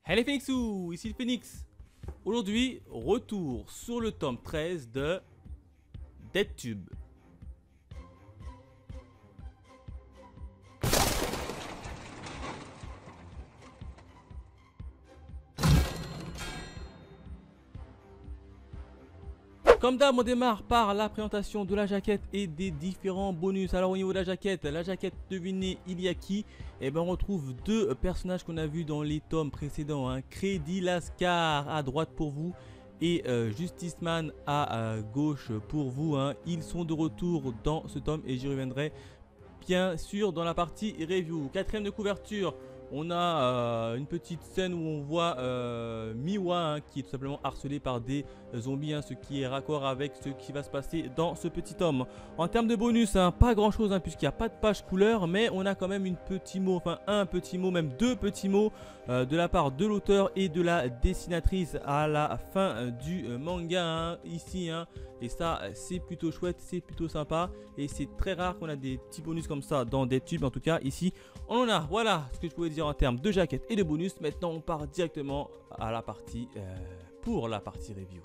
Hello Phoenixou, ici le Phoenix. Aujourd'hui, retour sur le tome 13 de DeadTube. Comme d'hab, on démarre par la présentation de la jaquette et des différents bonus. Alors au niveau de la jaquette, devinez il y a qui? Et ben on retrouve deux personnages qu'on a vus dans les tomes précédents, hein. Crédit Lascar à droite pour vous et Justiceman à gauche pour vous, hein. Ils sont de retour dans ce tome et j'y reviendrai bien sûr dans la partie review. Quatrième de couverture, on a une petite scène où on voit Miwa, hein, qui est tout simplement harcelé par des zombies, hein, ce qui est raccord avec ce qui va se passer dans ce petit tome. En termes de bonus, hein, pas grand chose, hein, puisqu'il n'y a pas de page couleur, mais on a quand même un petit mot, même deux petits mots de la part de l'auteur et de la dessinatrice à la fin du manga, hein, ici, hein. Et ça, c'est plutôt chouette, c'est plutôt sympa. Et c'est très rare qu'on a des petits bonus comme ça dans DeadTube. En tout cas, ici, on en a. Voilà ce que je pouvais dire en termes de jaquette et de bonus. Maintenant, on part directement à la partie pour la partie review.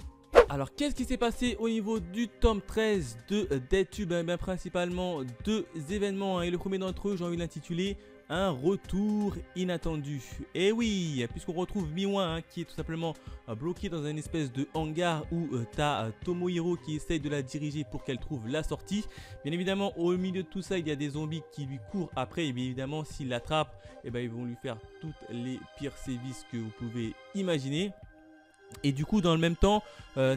Alors, qu'est-ce qui s'est passé au niveau du tome 13 de DeadTube? Principalement deux événements, hein. Et le premier d'entre eux, j'ai envie de l'intituler un retour inattendu. Et oui, puisqu'on retrouve Miwa, hein, qui est tout simplement bloqué dans une espèce de hangar où tu as Tomohiro qui essaye de la diriger pour qu'elle trouve la sortie. Bien évidemment, au milieu de tout ça, il y a des zombies qui lui courent après. Et bien évidemment, s'ils l'attrapent, eh ben, ils vont lui faire toutes les pires sévices que vous pouvez imaginer. Et du coup, dans le même temps,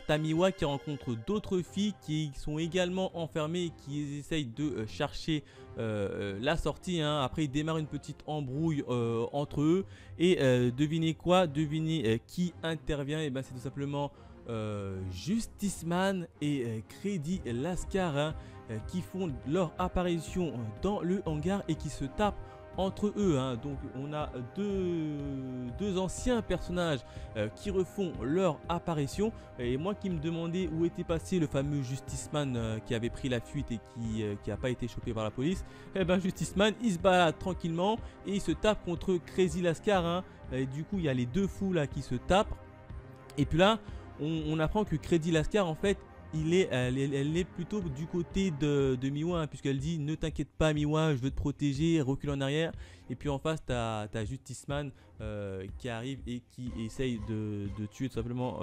Tamiwa qui rencontre d'autres filles qui sont également enfermées et qui essayent de chercher la sortie, hein. Après, ils démarrent une petite embrouille entre eux. Et devinez quoi? Devinez qui intervient? Et ben, c'est tout simplement Justiceman et Crédit Lascar, hein, qui font leur apparition dans le hangar et qui se tapent entre eux, hein. Donc on a deux anciens personnages qui refont leur apparition. Et moi qui me demandais où était passé le fameux Justiceman qui avait pris la fuite et qui n'a pas été chopé par la police, et ben Justiceman il se balade tranquillement et il se tape contre Crazy Lascar, hein. Et du coup il y a les deux fous là qui se tapent. Et puis là on apprend que Crazy Lascar en fait elle est plutôt du côté de Miwa, hein, puisqu'elle dit ne t'inquiète pas Miwa, je veux te protéger, recule en arrière. Et puis en face t'as Justiceman qui arrive et qui essaye de tuer tout simplement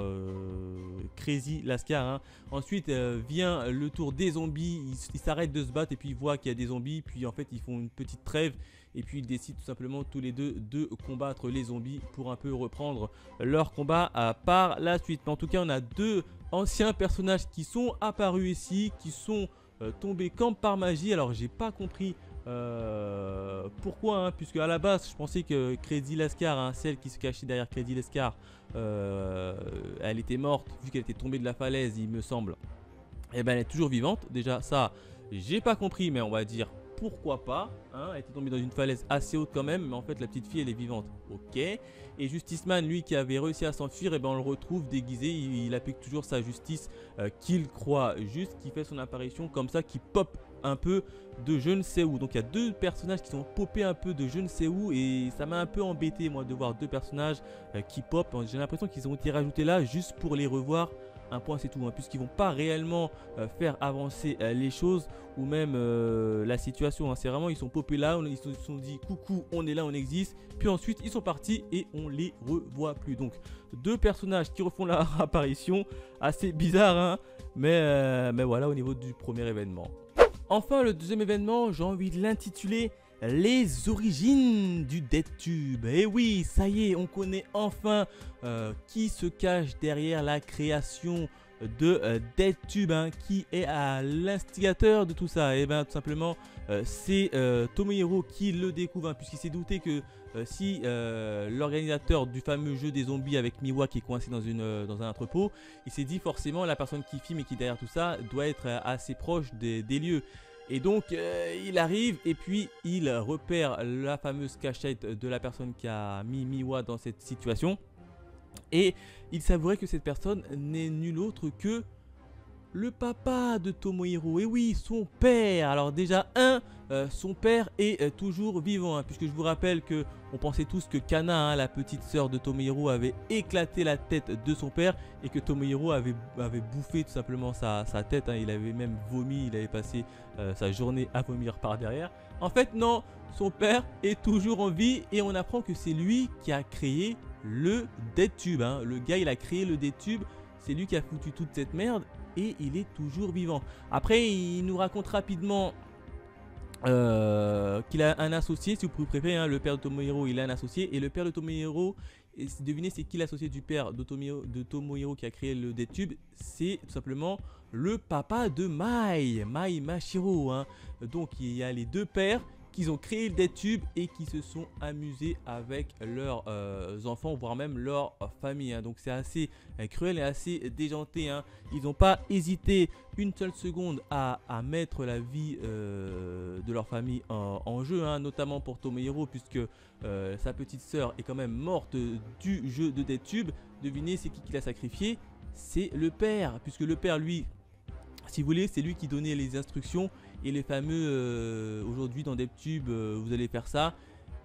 Crazy Lascar, hein. Ensuite vient le tour des zombies, ils s'arrêtent de se battre et puis ils voient qu'il y a des zombies. Puis en fait ils font une petite trêve et puis ils décident tout simplement tous les deux de combattre les zombies pour un peu reprendre leur combat par la suite. Mais en tout cas on a deux anciens personnages qui sont apparus ici, qui sont tombés comme par magie. Alors j'ai pas compris pourquoi, hein, puisque à la base je pensais que Crazy Lascar, hein, celle qui se cachait derrière Crazy Lascar, elle était morte vu qu'elle était tombée de la falaise, il me semble. Et ben elle est toujours vivante. Déjà ça j'ai pas compris, mais on va dire pourquoi pas, hein. Elle était tombée dans une falaise assez haute quand même, mais en fait la petite fille elle est vivante, ok. Et Justiceman, lui qui avait réussi à s'enfuir, et ben on le retrouve déguisé, il applique toujours sa justice qu'il croit juste, qui fait son apparition comme ça, qui pop un peu de je ne sais où. Donc il y a deux personnages qui sont popés un peu de je ne sais où, et ça m'a un peu embêté moi de voir deux personnages qui pop. J'ai l'impression qu'ils ont été rajoutés là juste pour les revoir. Un point c'est tout, hein, puisqu'ils vont pas réellement faire avancer les choses ou même la situation, hein. C'est vraiment ils sont popés là, ils se sont dit coucou on est là, on existe. Puis ensuite ils sont partis et on les revoit plus. Donc deux personnages qui refont leur apparition, assez bizarre, hein, mais voilà au niveau du premier événement. Enfin le deuxième événement, j'ai envie de l'intituler les origines du DeadTube. Et oui, ça y est, on connaît enfin qui se cache derrière la création de DeadTube, hein, qui est à l'instigateur de tout ça. Et bien tout simplement c'est Tomohiro qui le découvre, hein, puisqu'il s'est douté que si l'organisateur du fameux jeu des zombies avec Miwa qui est coincé dans un entrepôt, il s'est dit forcément la personne qui filme et qui est derrière tout ça doit être assez proche des lieux. Et donc il arrive et puis il repère la fameuse cachette de la personne qui a mis Miwa dans cette situation. Et il s'avouerait que cette personne n'est nul autre que le papa de Tomohiro. Et oui, son père. Alors déjà, son père est toujours vivant, hein, puisque je vous rappelle que on pensait tous que Kana, hein, la petite sœur de Tomohiro, avait éclaté la tête de son père et que Tomohiro avait bouffé tout simplement sa tête, hein. Il avait même vomi, il avait passé sa journée à vomir par derrière. En fait, non, son père est toujours en vie et on apprend que c'est lui qui a créé le DeadTube, hein. Le gars, il a créé le DeadTube, c'est lui qui a foutu toute cette merde et il est toujours vivant. Après, il nous raconte rapidement qu'il a un associé, si vous préférez, hein, le père de Tomohiro, il a un associé, et le père de Tomohiro, devinez c'est qui l'associé du père de Tomohiro qui a créé le DeadTube, c'est tout simplement le papa de Mai Mashiro, hein. Donc il y a les deux pères qui ont créé le DeadTube et qui se sont amusés avec leurs enfants, voire même leur famille, hein. Donc c'est assez cruel et assez déjanté, hein. Ils n'ont pas hésité une seule seconde à mettre la vie de leur famille en jeu, hein, notamment pour Tomohiro, puisque sa petite sœur est quand même morte du jeu de DeadTube. Devinez c'est qui l'a sacrifié? C'est le père, puisque le père, lui, si vous voulez, c'est lui qui donnait les instructions et les fameux aujourd'hui dans DeadTube, vous allez faire ça.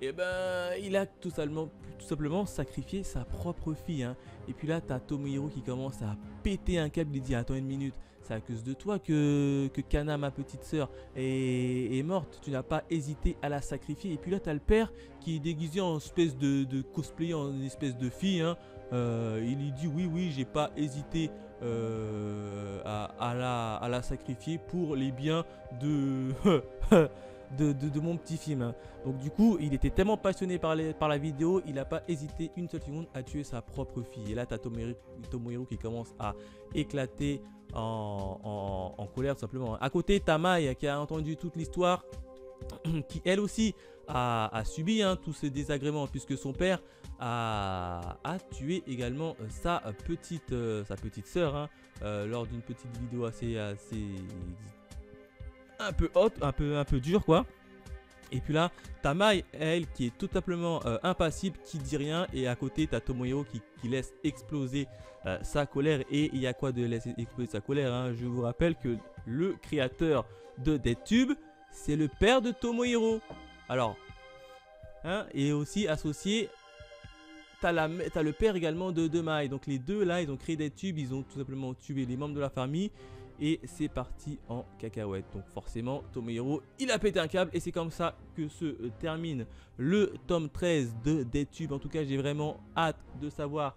Et ben il a tout simplement sacrifié sa propre fille, hein. Et puis là t'as Tomohiro qui commence à péter un câble. Il dit attends une minute, c'est à cause de toi que Kana, ma petite sœur, est morte. Tu n'as pas hésité à la sacrifier. Et puis là t'as le père qui est déguisé en espèce de cosplay, en espèce de fille, hein. Il lui dit oui j'ai pas hésité à la sacrifier pour les biens de de mon petit film, hein. Donc du coup il était tellement passionné par la vidéo, il n'a pas hésité une seule seconde à tuer sa propre fille. Et là tu as Tomohiro qui commence à éclater en colère tout simplement. À côté t'as Mai qui a entendu toute l'histoire, qui elle aussi a subi, hein, tous ces désagréments, puisque son père a tué également sa petite sœur, hein, lors d'une petite vidéo assez un peu haute, un peu dure quoi. Et puis là t'as Mai, elle, qui est tout simplement impassible, qui dit rien. Et à côté t'as Tomohiro qui laisse exploser sa colère. Et il y a quoi de laisser exploser sa colère, hein. Je vous rappelle que le créateur de DeadTube, c'est le père de Tomohiro. Alors, hein, et aussi associé, t'as le père également de Mai. Donc les deux là, ils ont créé DeadTube, ils ont tout simplement tué les membres de la famille. Et c'est parti en cacahuète. Donc forcément Tomohiro il a pété un câble. Et c'est comme ça que se termine le tome 13 de DeadTube. En tout cas j'ai vraiment hâte de savoir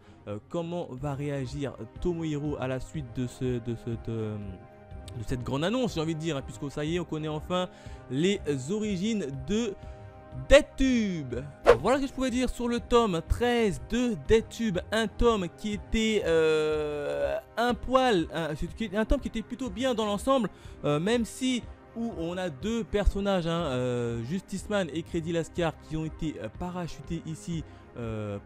comment va réagir Tomohiro à la suite de cette grande annonce, j'ai envie de dire, hein, puisque ça y est, on connaît enfin les origines de DeadTube. Voilà ce que je pouvais dire sur le tome 13 de DeadTube. Un tome qui était un tome qui était plutôt bien dans l'ensemble, même si où on a deux personnages, hein, Justiceman et Creddy Lascar, qui ont été parachutés ici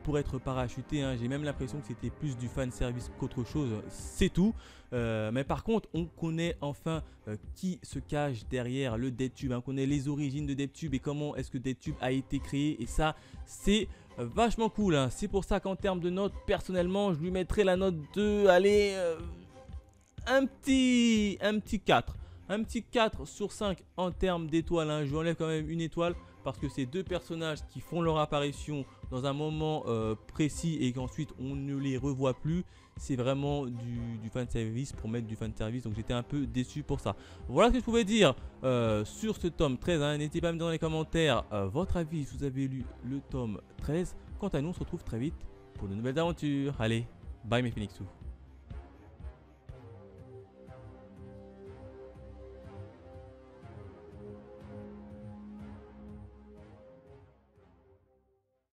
pour être parachutés, hein. J'ai même l'impression que c'était plus du fan service qu'autre chose, c'est tout. Mais par contre on connaît enfin qui se cache derrière le DeadTube, hein. On connaît les origines de DeadTube et comment est-ce que DeadTube a été créé, et ça c'est vachement cool, hein. C'est pour ça qu'en termes de notes, personnellement je lui mettrai la note de, allez, un petit 4. Un petit 4 sur 5 en termes d'étoiles, hein. Je lui enlève quand même une étoile parce que c'est deux personnages qui font leur apparition dans un moment précis et qu'ensuite on ne les revoit plus. C'est vraiment du fanservice pour mettre du fanservice, donc j'étais un peu déçu pour ça. Voilà ce que je pouvais dire sur ce tome 13, hein. N'hésitez pas à me dire dans les commentaires votre avis si vous avez lu le tome 13. Quant à nous, on se retrouve très vite pour de nouvelles aventures. Allez, bye mes Phoenixous.